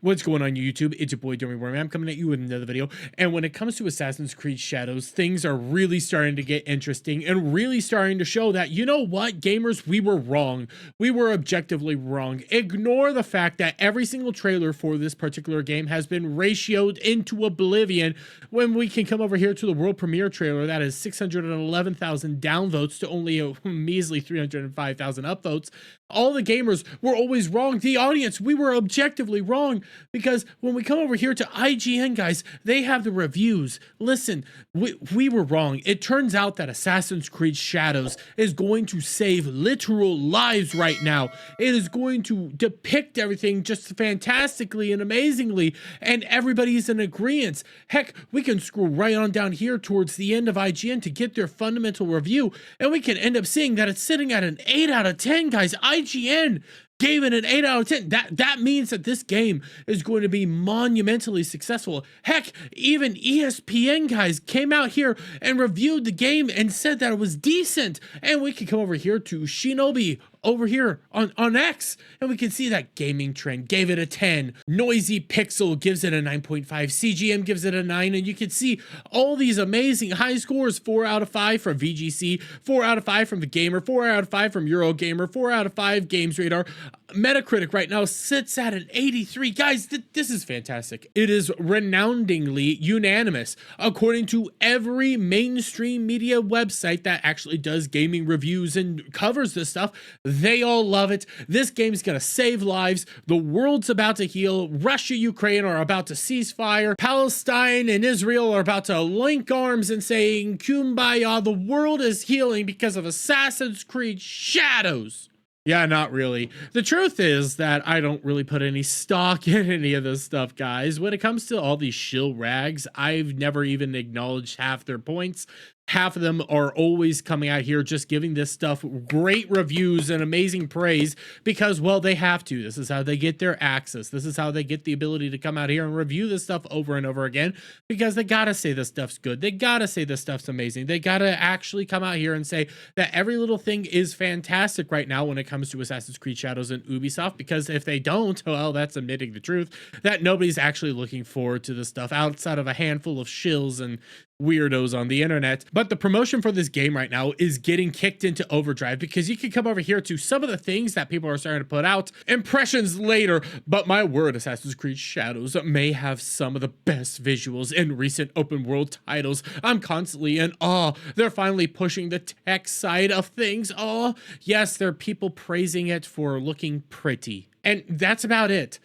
What's going on YouTube? It's your boy Dummy Worm. I'm coming at you with another video. And when it comes to Assassin's Creed Shadows, things are really starting to get interesting and really starting to show that, you know what, gamers, we were wrong. We were objectively wrong. Ignore the fact that every single trailer for this particular game has been ratioed into oblivion when we can come over here to the world premiere trailer that is 611,000 downvotes to only a measly 305,000 upvotes. All the gamers were always wrong. The audience, we were objectively wrong, because when we come over here to IGN, guys, they have the reviews. Listen, we were wrong. It turns out that Assassin's Creed Shadows is going to save literal lives right now. It is going to depict everything just fantastically and amazingly, and everybody's in agreement. Heck, we can scroll right on down here towards the end of IGN to get their fundamental review, and we can end up seeing that it's sitting at an 8 out of 10, guys. IGN gave it an 8 out of 10. That means that this game is going to be monumentally successful. Heck, even ESPN guys came out here and reviewed the game and said that it was decent. And we can come over here to Shinobi over here on X, and we can see that Gaming Trend gave it a 10. Noisy Pixel gives it a 9.5. CGM gives it a 9, and you can see all these amazing high scores. 4 out of 5 from VGC, 4 out of 5 from The Gamer, 4 out of 5 from Eurogamer, 4 out of 5 Games Radar. Metacritic right now sits at an 83. Guys, this is fantastic. It is renowningly unanimous according to every mainstream media website that actually does gaming reviews and covers this stuff. They all love it. This game's gonna save lives. The world's about to heal. Russia, Ukraine are about to cease fire. Palestine and Israel are about to link arms and saying kumbaya. The world is healing because of Assassin's Creed Shadows. Yeah, not really. The truth is that I don't really put any stock in any of this stuff, guys. When it comes to all these shill rags, I've never even acknowledged half their points. Half of them are always coming out here just giving this stuff great reviews and amazing praise because, well, they have to. This is how they get their access. This is how they get the ability to come out here and review this stuff over and over again, because they gotta say this stuff's good. They gotta say this stuff's amazing. They gotta actually come out here and say that every little thing is fantastic right now when it comes to Assassin's Creed Shadows and Ubisoft, because if they don't, well, that's admitting the truth that nobody's actually looking forward to this stuff outside of a handful of shills and weirdos on the internet. But the promotion for this game right now is getting kicked into overdrive, because you can come over here to some of the things that people are starting to put out impressions later. But my word, Assassin's Creed Shadows may have some of the best visuals in recent open world titles. I'm constantly in awe. They're finally pushing the tech side of things. Oh yes, there are people praising it for looking pretty, and that's about it.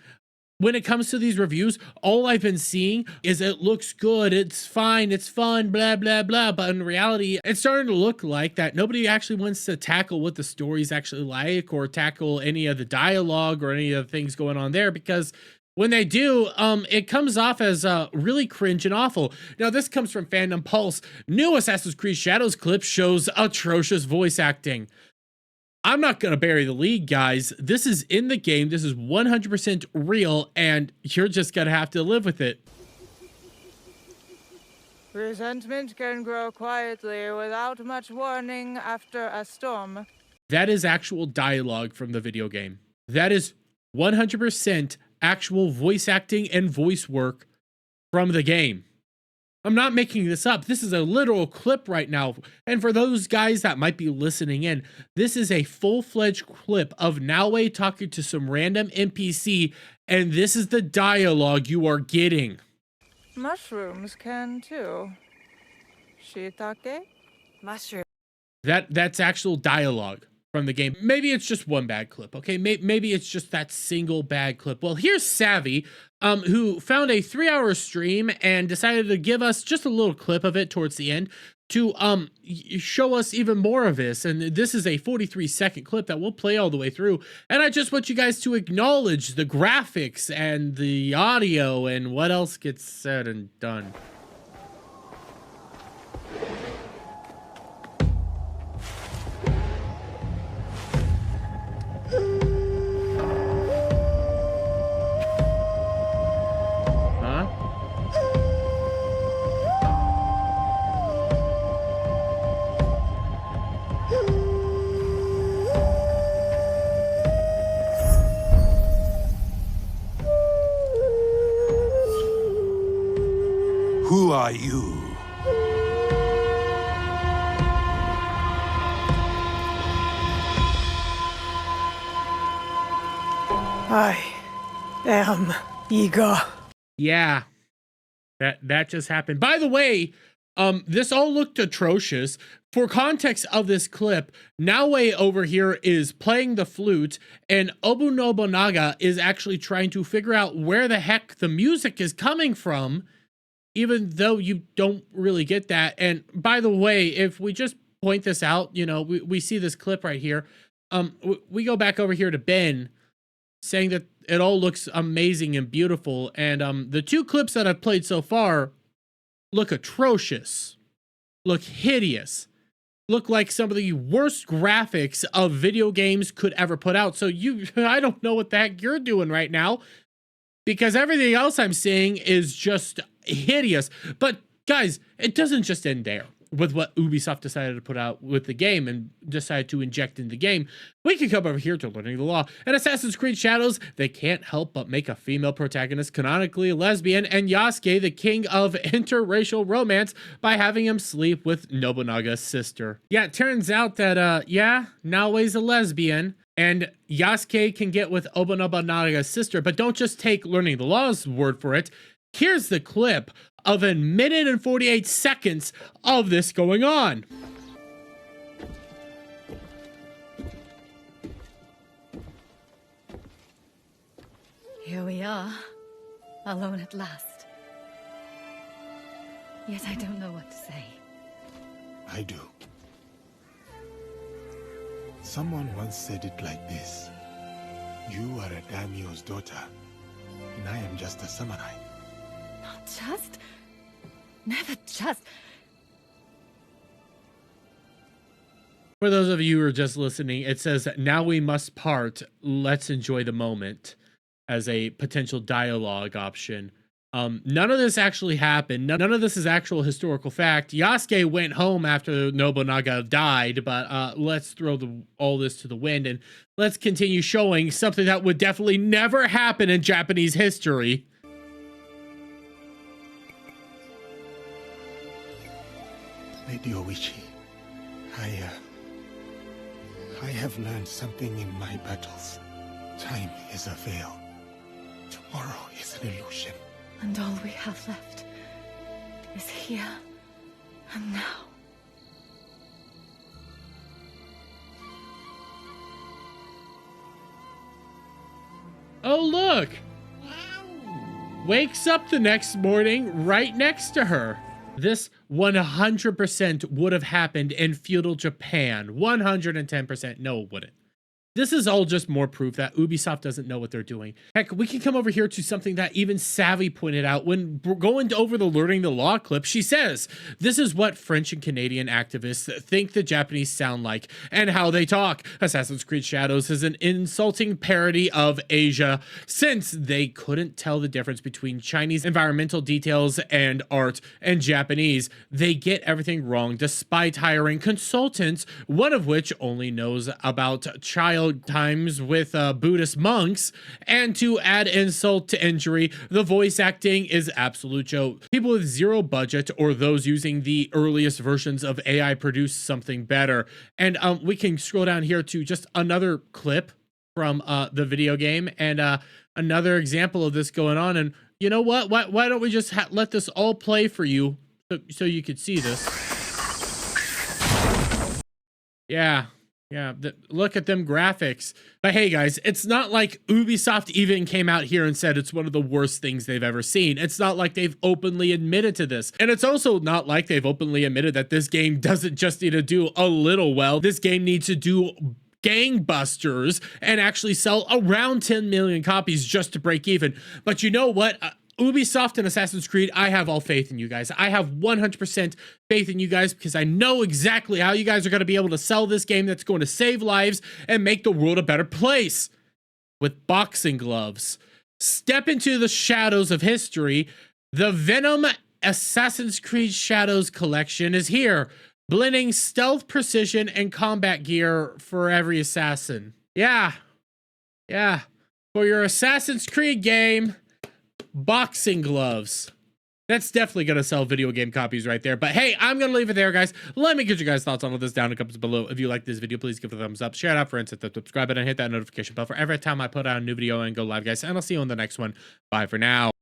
When it comes to these reviews, all I've been seeing is it looks good, it's fine, it's fun, blah, blah, blah. But in reality, it's starting to look like that nobody actually wants to tackle what the story's actually like, or tackle any of the dialogue or any of the things going on there, because when they do, it comes off as really cringe and awful. Now, this comes from Fandom Pulse. New Assassin's Creed Shadows clip shows atrocious voice acting. I'm not going to bury the lead, guys. This is in the game. This is 100% real, and you're just going to have to live with it. Resentment can grow quietly without much warning after a storm. That is actual dialogue from the video game. That is 100% actual voice acting and voice work from the game. I'm not making this up. This is a literal clip right now. And for those guys that might be listening in, this is a full-fledged clip of Naue talking to some random NPC, and this is the dialogue you are getting. Mushrooms can too. Shiitake? Mushroom. That's actual dialogue from the game. Maybe it's just one bad clip, okay? Maybe it's just that single bad clip. Well, here's Savvy, who found a 3-hour stream and decided to give us just a little clip of it towards the end to show us even more of this. And this is a 43-second clip that we'll play all the way through. And I just want you guys to acknowledge the graphics and the audio and what else gets said and done. Who are you? I am eager. Yeah, that just happened. By the way, this all looked atrocious. For context of this clip, Naoe over here is playing the flute, and Obu Nobunaga is actually trying to figure out where the heck the music is coming from, even though you don't really get that. And by the way, if we just point this out, you know, we see this clip right here. We go back over here to Ben saying that it all looks amazing and beautiful. And the two clips that I've played so far look atrocious, look hideous, look like some of the worst graphics of video games could ever put out. So I don't know what the heck you're doing right now, because everything else I'm seeing is just hideous. But guys, it doesn't just end there with what Ubisoft decided to put out with the game and decided to inject in the game. We can come over here to Learning the Law. In Assassin's Creed Shadows, they can't help but make a female protagonist canonically a lesbian, and Yasuke the king of interracial romance by having him sleep with Nobunaga's sister. Yeah, it turns out that, yeah, Naoe's a lesbian, and Yasuke can get with Obu Nobunaga's sister, but don't just take Learning the Law's word for it. Here's the clip of a minute and 48 seconds of this going on. Here we are, alone at last. Yet I don't know what to say. I do. Someone once said it like this. You are a daimyo's daughter, and I am just a samurai. Not just. Never just. For those of you who are just listening, it says, "Now we must part. Let's enjoy the moment," as a potential dialogue option. None of this actually happened. None of this is actual historical fact. Yasuke went home after Nobunaga died, but let's throw all this to the wind and let's continue showing something that would definitely never happen in Japanese history. Lady Oichi, I have learned something in my battles. Time is a veil. Tomorrow is an illusion. And all we have left is here and now. Oh, look! Wakes up the next morning right next to her. This 100% would have happened in feudal Japan. 110%. No, it wouldn't. This is all just more proof that Ubisoft doesn't know what they're doing. Heck, we can come over here to something that even Savvy pointed out when going over the Learning the Law clip. She says, this is what French and Canadian activists think the Japanese sound like and how they talk. Assassin's Creed Shadows is an insulting parody of Asia, since they couldn't tell the difference between Chinese environmental details and art and Japanese. They get everything wrong despite hiring consultants, one of which only knows about child times with Buddhist monks. And to add insult to injury, the voice acting is absolute joke. People with zero budget or those using the earliest versions of AI produce something better. And we can scroll down here to just another clip from the video game and another example of this going on. And you know what? Why don't we just let this all play for you so you could see this? Yeah. Yeah, look at them graphics. But hey guys, it's not like Ubisoft even came out here and said it's one of the worst things they've ever seen. It's not like they've openly admitted to this. And it's also not like they've openly admitted that this game doesn't just need to do a little well. This game needs to do gangbusters and actually sell around 10 million copies just to break even. But you know what? Ubisoft and Assassin's Creed, I have all faith in you guys. I have 100% faith in you guys because I know exactly how you guys are going to be able to sell this game that's going to save lives and make the world a better place. With boxing gloves. Step into the shadows of history. The Venom Assassin's Creed Shadows collection is here, blending stealth, precision, and combat gear for every assassin. Yeah. For your Assassin's Creed game, boxing gloves. That's definitely going to sell video game copies right there. But hey, I'm going to leave it there, guys. Let me get you guys' thoughts on all this down in the comments below. If you like this video, please give it a thumbs up, share it out, friends, hit the subscribe button, and hit that notification bell for every time I put out a new video and go live, guys. And I'll see you on the next one. Bye for now.